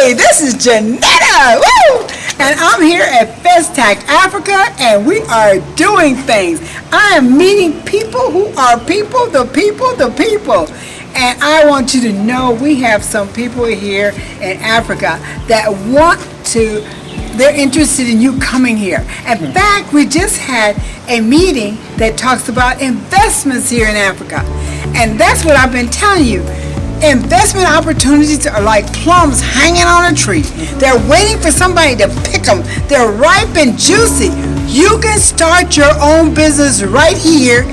Hey, this is Janetta, woo! And I'm here at Festac Africa, and we are doing things. I am meeting people who are the people. And I want you to know we have some people here in Africa that they're interested in you coming here. In fact, we just had a meeting that talks about investments here in Africa. And that's what I've been telling you. Investment opportunities are like plums hanging on a tree. They're waiting for somebody to pick them. They're ripe and juicy. You can start your own business right here,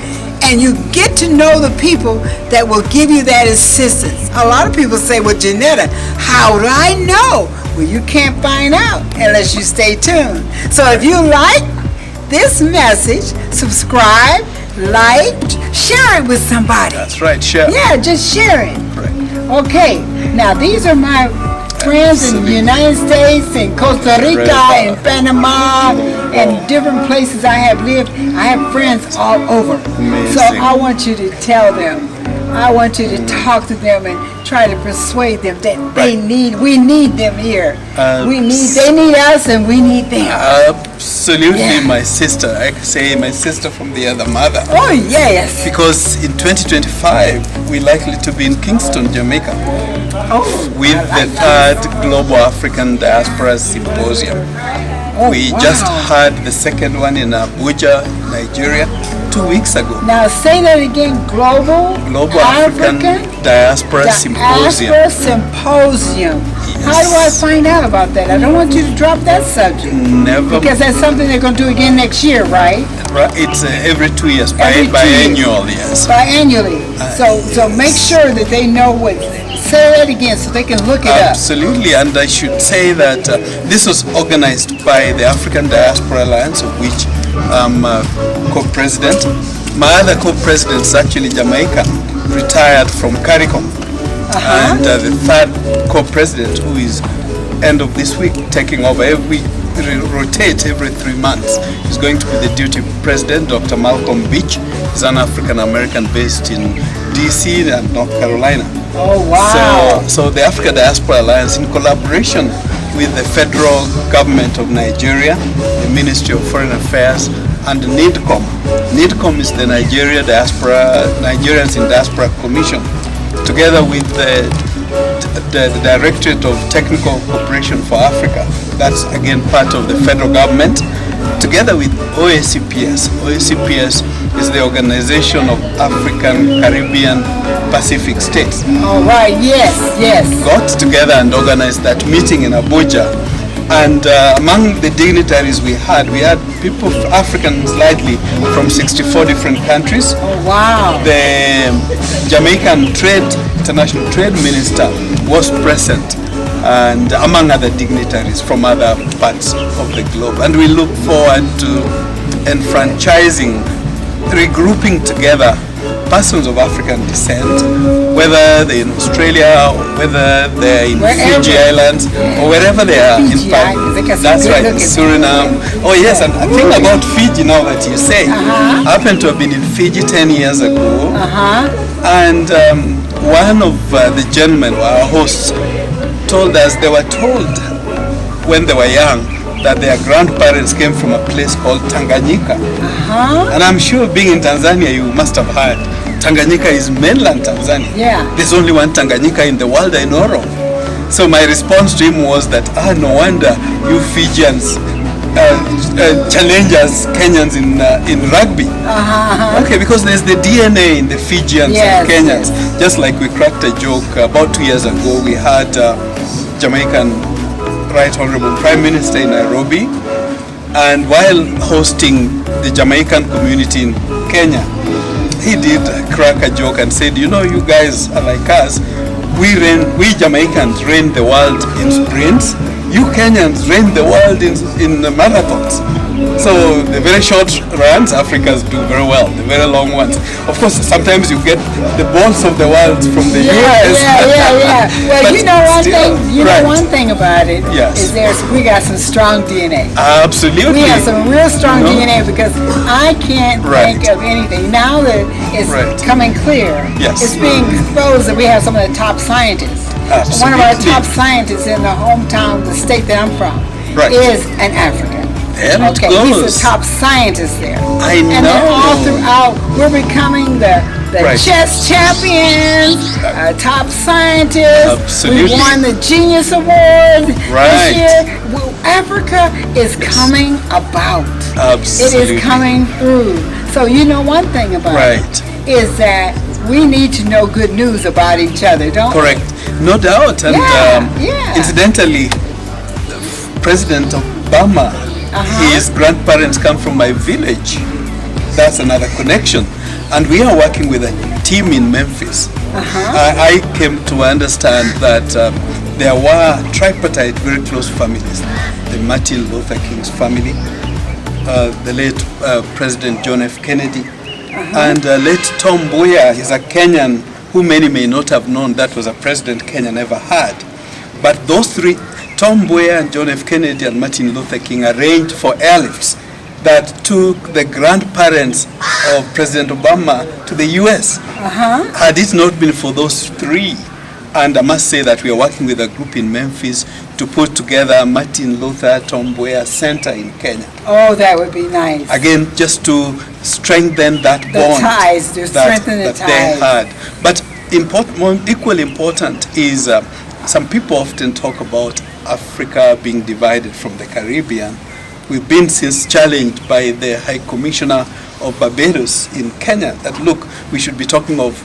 and you get to know the people that will give you that assistance. A lot of people say, well, Janetta, how do I know? Well, you can't find out unless you stay tuned. So if you like this message, subscribe, like, share it with somebody. That's right, share. Yeah, just share it. Right. Okay, now these are my friends in the United States, in Costa Rica, in Panama, and different places I have lived. I have friends all over. Amazing. So I want you to tell them. I want you to talk to them and try to persuade them that we need them here. They need us and we need them. Absolutely, Yeah. my sister. I can say my sister from the other mother. Oh, yes. Because in 2025, we're likely to be in Kingston, Jamaica, with the third Global African Diaspora Symposium. We just had the second one in Abuja, Nigeria, 2 weeks ago. Now say that again, Global African Diaspora Symposium. Symposium. How do I find out about that? I don't want you to drop that subject. Never. Because that's something they're going to do again next year, right? It's every 2 years, Every 2 years. biannual, yes. Biannually. So make sure that they know what. Say that again so they can look it up. Absolutely, and I should say that this was organized by the African Diaspora Alliance, of which I'm co-president. My other co-president is actually Jamaica, retired from CARICOM. And the third co-president, who is end of this week taking over, rotate every 3 months, is going to be the duty president, Dr. Malcolm Beach. He's an African American based in DC and North Carolina. Oh, wow. So the Africa Diaspora Alliance, in collaboration with the federal government of Nigeria, the Ministry of Foreign Affairs, and NIDCOM. NIDCOM is the Nigerians in Diaspora Commission, together with the Directorate of Technical Cooperation for Africa. That's again part of the federal government, together with OACPS. OACPS is the Organization of African, Caribbean, Pacific States. All right, yes. Got together and organized that meeting in Abuja. And among the dignitaries we had people, Africans slightly, from 64 different countries. Oh, wow. The Jamaican International Trade Minister was present, and among other dignitaries from other parts of the globe. And we look forward to enfranchising, regrouping together persons of African descent, whether they're in Australia, or whether they're in Fiji Islands, or wherever they are. Fiji, That's right, in Suriname. Oh yes, and a thing about Fiji now that you say, I happened to have been in Fiji 10 years ago, and one of the gentlemen, our hosts, told us they were told when they were young that their grandparents came from a place called Tanganyika. And I'm sure being in Tanzania, you must have heard, Tanganyika is mainland Tanzania. Yeah. There's only one Tanganyika in the world I know of. So my response to him was that, no wonder you Fijians challenge us Kenyans in rugby. Okay, because there's the DNA in the Fijians and Kenyans. Just like we cracked a joke about 2 years ago, we had Jamaican Right Honorable Prime Minister in Nairobi, and while hosting the Jamaican community in Kenya, he did crack a joke and said, you guys are like us. We Jamaicans reign the world in sprints. You Kenyans reign the world in marathons. So the very short runs, Africans do very well. The very long ones, of course, sometimes you get the balls of the world from the US. Yeah. Well, But you know one still, thing. You right. know one thing about it Yes. is we got some strong DNA. Absolutely. We have some real strong No. DNA because I can't Right. think of anything. Now that it's Right. coming clear, Yes. it's being exposed that we have some of the top scientists. One of our Absolutely. top scientists in the hometown, the state that I'm from, Right. is an African. There it Okay, he's goes. the top scientist there. I And then know. all throughout, we're becoming the Right. chess champions, top scientists. Absolutely. We won the Genius Award Right. this year. Well, Africa is coming about. Absolutely. It is coming through. So you know one thing about Right. it is that we need to know good news about each other, don't we? Correct. No doubt. And Yeah. incidentally, President Obama, his grandparents come from my village. That's another connection. And we are working with a team in Memphis. I came to understand that there were tripartite, very close families. The Martin Luther King's family, the late President John F. Kennedy, and late Tom Mboya is a Kenyan who many may not have known that was a president Kenya never had. But those three, Tom Mboya and John F. Kennedy and Martin Luther King, arranged for airlifts that took the grandparents of President Obama to the US. Had it not been for those three, and I must say that we are working with a group in Memphis to put together Martin Luther Tom Mboya Center in Kenya. Oh, that would be nice. Again, just to strengthen that The bond ties, to that, strengthen the that they ties. had. But equally important is some people often talk about Africa being divided from the Caribbean. We've been since challenged by the High Commissioner of Barbados in Kenya that look, we should be talking of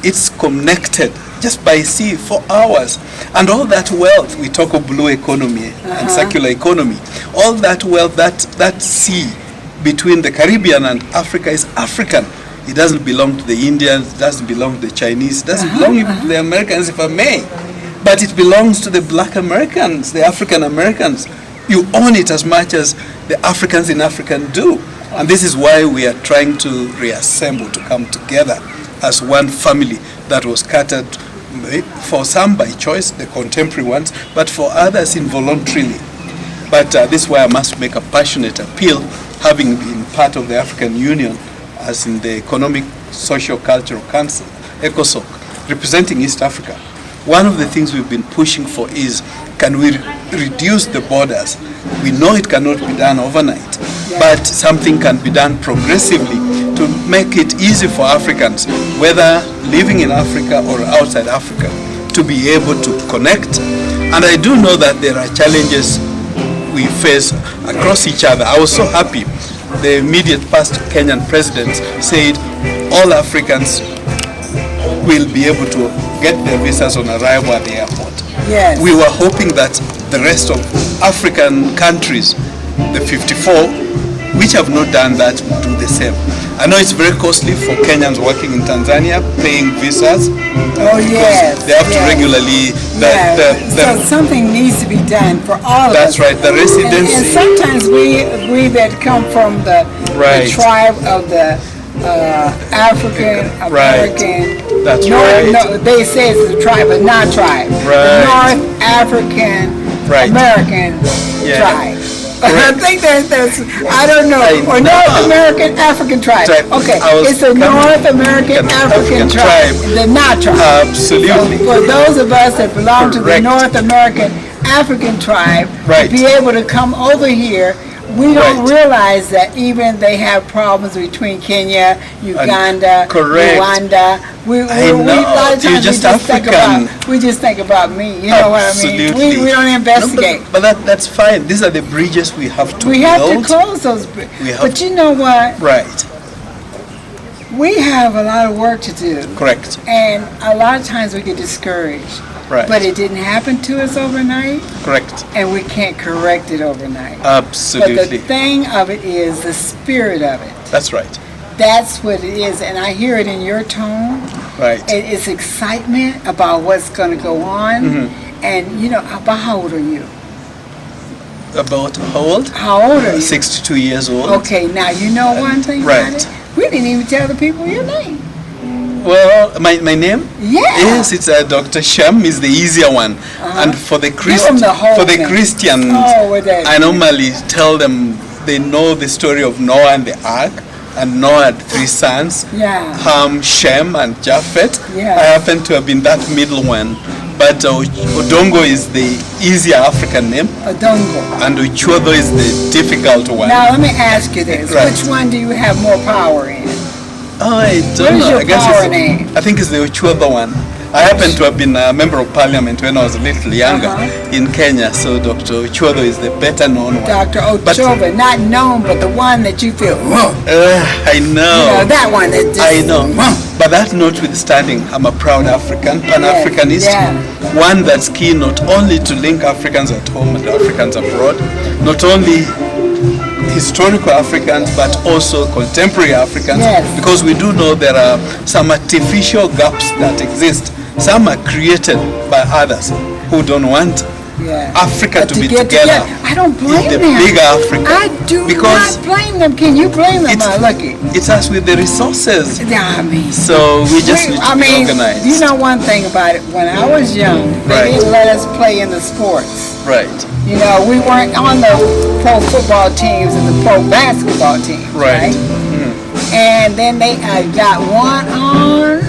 it's connected just by sea for hours. And all that wealth, we talk of blue economy and circular economy, all that wealth, that sea between the Caribbean and Africa is African. It doesn't belong to the Indians, it doesn't belong to the Chinese, it doesn't belong even to the Americans, if I may. But it belongs to the black Americans, the African Americans. You own it as much as the Africans in Africa do. And this is why we are trying to reassemble, to come together as one family that was scattered, for some by choice, the contemporary ones, but for others involuntarily. But this is why I must make a passionate appeal, having been part of the African Union, as in the Economic, Social, Cultural Council, ECOSOC, representing East Africa. One of the things we've been pushing for is, can we reduce the borders? We know it cannot be done overnight, but something can be done progressively to make it easy for Africans, whether living in Africa or outside Africa, to be able to connect. And I do know that there are challenges we face across each other. I was so happy the immediate past Kenyan president said all Africans will be able to get their visas on arrival at the airport. Yes. We were hoping that the rest of African countries, the 54, which have not done that, will do the same. I know it's very costly for Kenyans working in Tanzania, paying visas. Oh, yes. They have to regularly... So something needs to be done for all of us. That's right, the residency. And sometimes we that come from the Right. tribe of the African American. That's North, right. No, they say it's a tribe, but not tribe. Right. North African Right. American Yeah. tribe. I Correct. think there's I don't know, I or know. North American African tribe. Tribe. Okay, I was it's a coming- North American African tribe, the not tribe. Absolutely. So for those of us that belong to the Correct. North American African tribe, Right. to be able to come over here, we don't Right. realize that even they have problems between Kenya, Uganda, correct. Rwanda. We, I a know. lot of You're times just think African. about, we just think about me. You know what I mean? Absolutely. We don't investigate. No, but that's fine. These are the bridges we have to We have to build. close those. We have But you know what? Right. We have a lot of work to do. Correct. And a lot of times we get discouraged. Right. But it didn't happen to us overnight, Correct. and we can't correct it overnight. Absolutely. But the thing of it is the spirit of it. That's right. That's what it is, and I hear it in your tone. Right. It's excitement about what's going to go on. And, you know, about how old are you? About how old? How old are you? 62 years old. Okay, now you know one thing about Right. it? We didn't even tell the people your name. Well, my name? Yeah. Yes, it's Dr. Shem is the easier one. And for the Give 'em the whole for the thing. Christians, Oh, with that. I normally tell them they know the story of Noah and the ark, and Noah had 3 sons, Yeah. Ham, Shem, and Japheth. Yeah. I happen to have been that middle one, but Odongo is the easier African name, Odongo. and Uchuodo is the difficult one. Now let me ask you this: Right. which one do you have more power in? Oh, I What don't is know. your I guess power it's, name? I think it's the Uchuodo one. I happen to have been a member of parliament when I was a little younger in Kenya, so Dr. Uchuodo is the better known one. Dr. But- Ochoa, not known, but the one that you feel, whoa. I know. You know, that one that just, I know. whoa. But that notwithstanding, I'm a proud African, Pan-Africanist, yeah. one that's keen not only to link Africans at home and Africans abroad, not only historical Africans but also contemporary Africans, Yes. because we do know there are some artificial gaps that exist. Some are created by others who don't want Yeah. Africa But to be get together. I don't blame in the them. bigger Africa. I do because not blame them. Can you blame them? it's- Lucky. it's us with the resources. Yeah, I mean. So we just need to I be mean, organized. you know one thing about it. When I was young, they Right. didn't let us play in the sports. Right. You know, we weren't on the pro football teams and the pro basketball teams. Right. And then they got one on,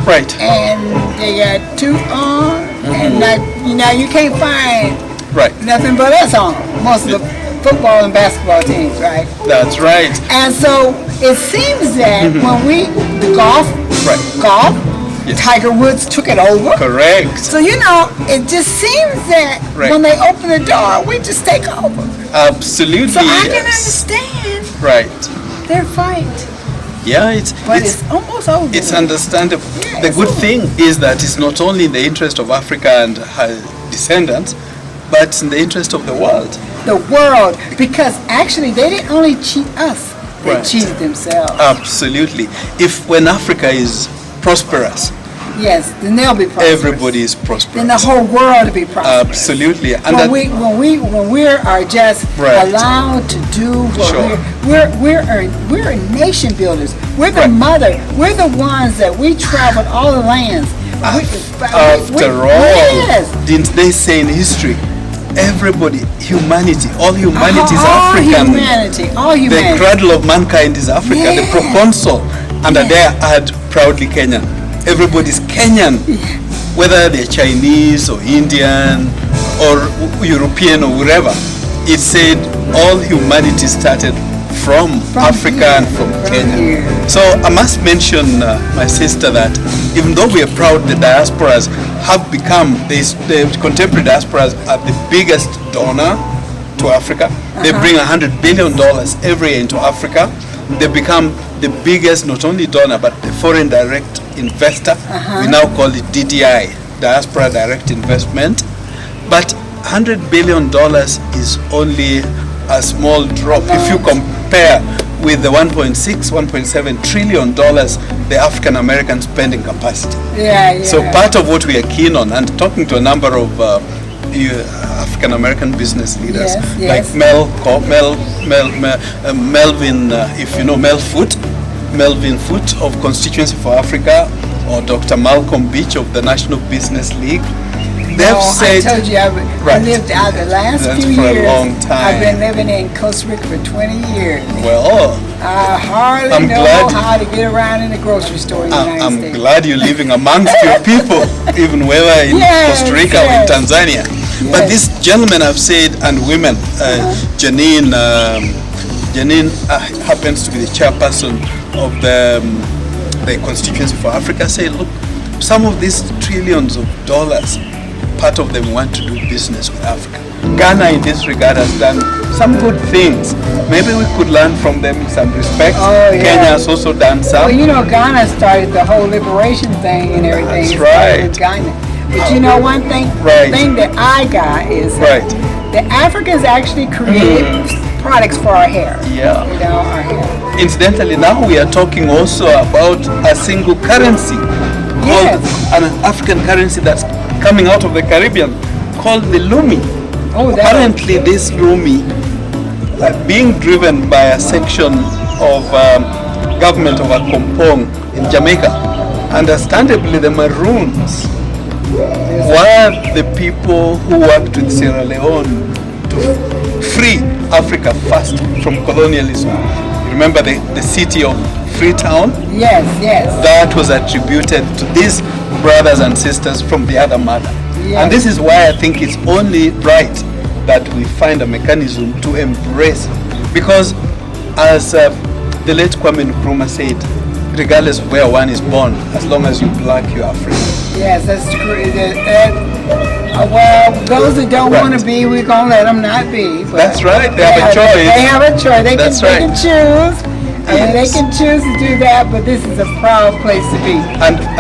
Right. and they got 2 on, and that, you know, you can't find Right. nothing but us on most of the football and basketball teams, right? That's right. And so it seems that when the golf, Right. Yes. Tiger Woods took it over. Correct. So, you know, it just seems that Right. when they open the door, we just take over. Absolutely. So I can yes. understand Right. their fight, Yeah, it's but it's almost over. it's understandable. Yeah, The it's good over. thing is that it's not only in the interest of Africa and her descendants, but in the interest of the world. The world, because actually they didn't only cheat us, they Right. cheated themselves. Absolutely. If when Africa is prosperous, Yes, then they'll be prosperous. everybody is prosperous. Then the whole world will be prosperous. Absolutely. And When that, we are just Right. allowed to do what Sure. we're nation builders. We're the Right. mother. We're the ones that we traveled all the lands. after all, yes. didn't they say in history, everybody, humanity, all humanity is all African. humanity, all The humanity. cradle of mankind is Africa. The Yeah. proconsul, under Yeah. there add proudly Kenyan. Everybody's Kenyan, whether they're Chinese or Indian or European or wherever. It said all humanity started from Africa here, and from Kenya. here. So I must mention, my sister, that even though we are proud the diasporas have become, the contemporary diasporas are the biggest donor to Africa. They bring $100 billion every year into Africa. They become the biggest, not only donor, but the foreign direct investor. We now call it DDI, Diaspora Direct Investment. But $100 billion is only a small drop if you compare with the 1.7 trillion the African American spending capacity. Yeah. So part of what we are keen on, and talking to a number of African American business leaders, Yes, like Melvin, if you know Melvin Foote of Constituency for Africa, or Dr. Malcolm Beach of the National Business League, they've I said, told you I Right. lived out the last That's few for a years. long time. I've been living in Costa Rica for 20 years. well, I hardly I'm know glad- how to get around in the grocery store in the United I'm States. glad you're living amongst your people, even whether in Yes, Costa Rica or in yes. Tanzania. But Yes. these gentlemen have said, and women, Janine happens to be the chairperson of the Constituency for Africa, say, look, some of these trillions of dollars, part of them want to do business with Africa. Ghana in this regard has done some good things. Maybe we could learn from them in some respects. Oh, yeah. Kenya has also done some. Well, you know, Ghana started the whole liberation thing and everything. That's It started right. with Ghana. But you know one thing? Right. The thing that I got is Right. the Africans actually created products for our hair. Yeah. You know, our hair. Incidentally, now we are talking also about a single currency Yes. called an African currency that's coming out of the Caribbean called the Lumi. Oh, that- Apparently, this Rumi, being driven by a section of government of Akompong in Jamaica, understandably the Maroons were the people who worked with Sierra Leone to free Africa first from colonialism. Remember the city of Freetown? Yes, yes. That was attributed to these brothers and sisters from the other mother. Yes. And this is why I think it's only right that we find a mechanism to embrace. Because as the late Kwame Nkrumah said, regardless of where one is born, as long as you're black, you're African. Yes, that's true. Well, those that don't Right. want to be, we're going to let them not be. But That's right, they have a choice. They have a choice. They That's can, right. they can choose. I mean, they Yes. can choose to do that, but this is a proud place to be.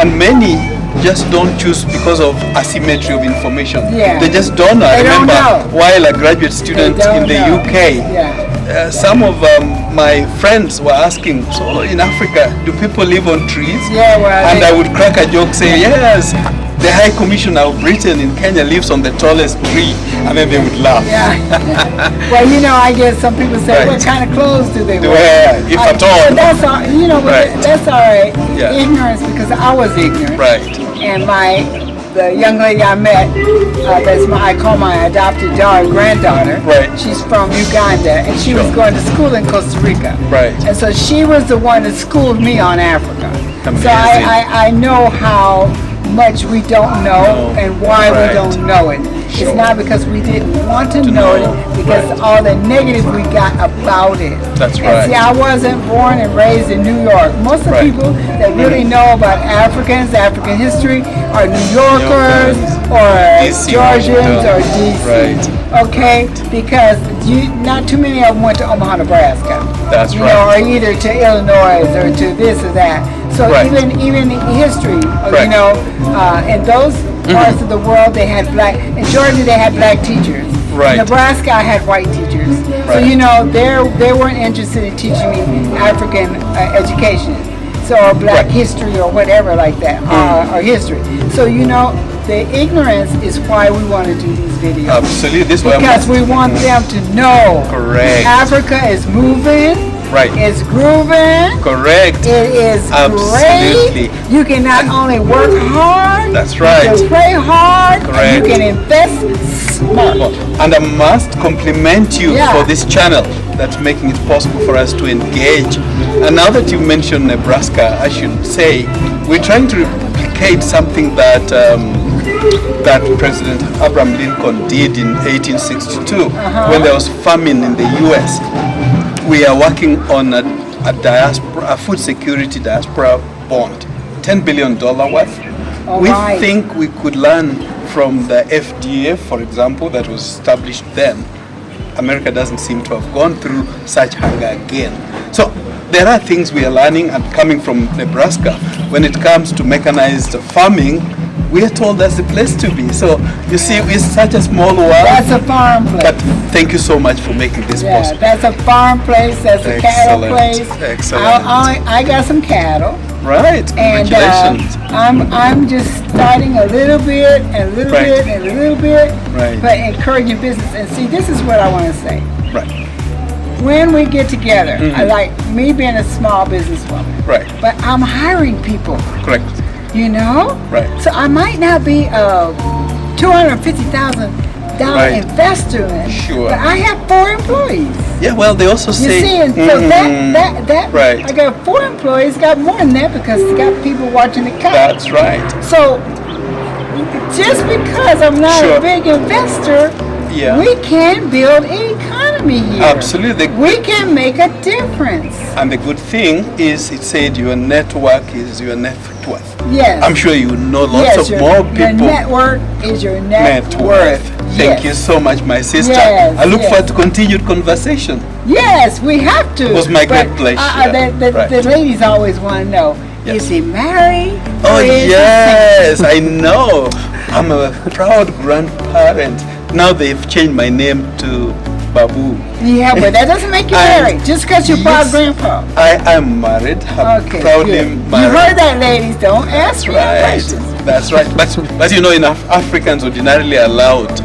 And many just don't choose because of asymmetry of information. Yeah. They just don't know. I They don't remember know. while a graduate student They don't in the know. UK, Yeah. some of my friends were asking, so in Africa, do people live on trees? Yeah, well, And they- I would crack a joke, say, yes, the High Commissioner of Britain in Kenya lives on the tallest tree, and then they would laugh. Yeah. Well, you know, I guess some people say, Right. what kind of clothes do they They wear? wear, if at all. But that's all, you know, but Right. that's all right. Yeah. Ignorance, because I was ignorant. Right. And the young lady I met, I call my adopted daughter, granddaughter. Right. She's from Uganda, and she was Sure. going to school in Costa Rica. Right. And so she was the one that schooled me on Africa. So Amazing. I know how much we don't know No. and why Right. we don't know it. Sure. It's not because we didn't want to know know. it, because Right. all the negative we got about it. That's And right. see, I wasn't born and raised in New York. Most of the Right. people that really know about African history are New Yorkers or DC, Georgians or Washington. DC. Right. Okay, because not too many of them went to Omaha, Nebraska. That's you right. know, or either to Illinois or to this or that. So Right. even history, you Right. know, in those parts of the world they had black. In Georgia they had black teachers. Right. Nebraska I had white teachers. So Right. you know they weren't interested in teaching me African education, so or black Right. history or whatever like that, or history. So you know the ignorance is why we want to do these videos. Absolutely. This way Because we want them to know Correct. Africa is moving, Right. it's grooving, Correct. it is Absolutely. great. You can not only work hard, That's right. you can play hard, and Correct. you can invest smart. And I must compliment you Yeah. for this channel that's making it possible for us to engage. And now that you mentioned Nebraska, I should say we're trying to replicate something that that President Abraham Lincoln did in 1862 when there was famine in the U.S. We are working on a food security diaspora bond, $10 billion worth. All We right. think we could learn from the FDA, for example, that was established then. America doesn't seem to have gone through such hunger again. So there are things we are learning, and coming from Nebraska, when it comes to mechanized farming, we are told that's the place to be. So you see, it's such a small world. That's a farm place. But thank you so much for making this Yeah, possible. that's a farm place. That's a cattle Excellent, place. excellent. I got some cattle, Right, and congratulations. I'm just starting a little bit, and a little Right. bit, and a little bit, Right. but encouraging business. And see, this is what I want to say. Right, When we get together, I like me being a small businesswoman, right, but I'm hiring people. correct. You know, Right. So I might not be a $250,000 Right. investor, Sure. but I have 4 employees. Yeah, well, they also You say. see, and so that Right. I got 4 employees, got more than that because I got people watching the couch. That's right. So just because I'm not Sure. a big investor, Yeah. we can build an economy here. Absolutely. We can make a difference. And the good thing is, it said your network is your net worth. Yes. I'm sure you know lots Yes, of your, more your people. network is your net Net worth. worth. Thank Yes. you so much, my sister. Yes, I look yes. forward to continued conversation. Yes, we have to. It was my great But, pleasure. The Right. ladies always want to know, Yes. is he married? Oh or is he yes, I know. I'm a proud grandparent. Now they've changed my name to Babu. single? Yeah, but that doesn't make you I'm- married. Just because you're proud Yes. grandpa. I am married. I'm Okay, proudly good. married. You heard that, ladies. Don't ask That's me right. questions. That's right. But you know, Africans ordinarily allowed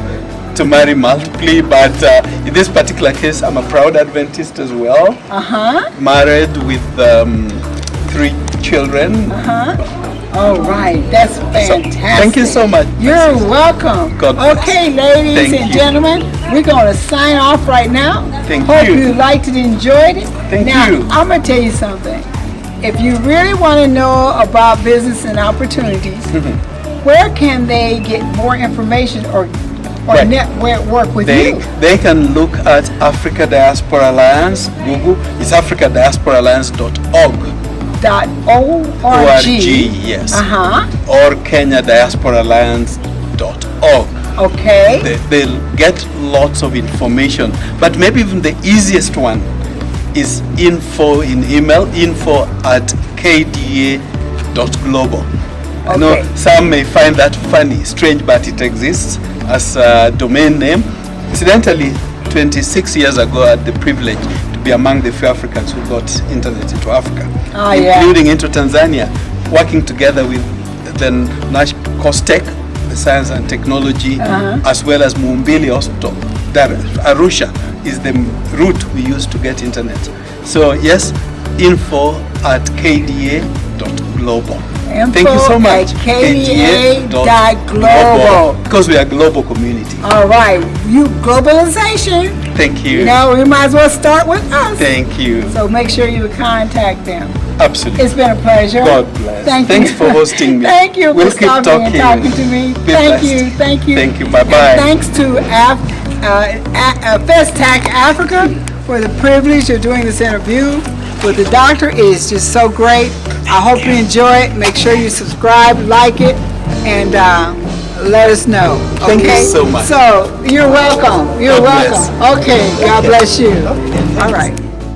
to marry multiply, but in this particular case, I'm a proud Adventist as well. Married with 3 children. All right, that's fantastic. Thank you so much. You're welcome. God bless. Okay, ladies Thank and you. gentlemen, we're going to sign off right now. Thank Hope you. you liked it, enjoyed it. Thank now, you. I'm going to tell you something. If you really want to know about business and opportunities, where can they get more information or Right. work with you? They can look at Africa Diaspora Alliance, Google. It's africadiasporaalliance.org. .org. Yes. Or kenyadiasporaalliance.org. Okay. They'll get lots of information. But maybe even the easiest one is info in email, info@kda.global. I know Okay. some may find that funny, strange, but it exists as a domain name. Incidentally, 26 years ago, I had the privilege to be among the few Africans who got internet into Africa, including into Tanzania, working together with the Nash Costech, the Science and Technology, as well as Mumbili Hospital. Arusha is the route we use to get internet. So yes, info@kda.global. Thank you so much. KDA.global. Because we are a global community. All right, you globalization. Thank you. You know, we might as well start with us. Thank you. So make sure you contact them. Absolutely. It's been a pleasure. God bless. Thank Thanks you. for hosting me. Thank you We'll for keep stopping and talking. talking to me. Be Thank blessed. you. Thank you. Thank you. Bye-bye. And thanks to FestTac Africa for the privilege of doing this interview with the doctor. It is just so great. I hope you enjoy it. Make sure you subscribe, like it, and let us know. Thank you Okay? so much. So you're welcome. You're God welcome. bless. Okay. God bless you. All right.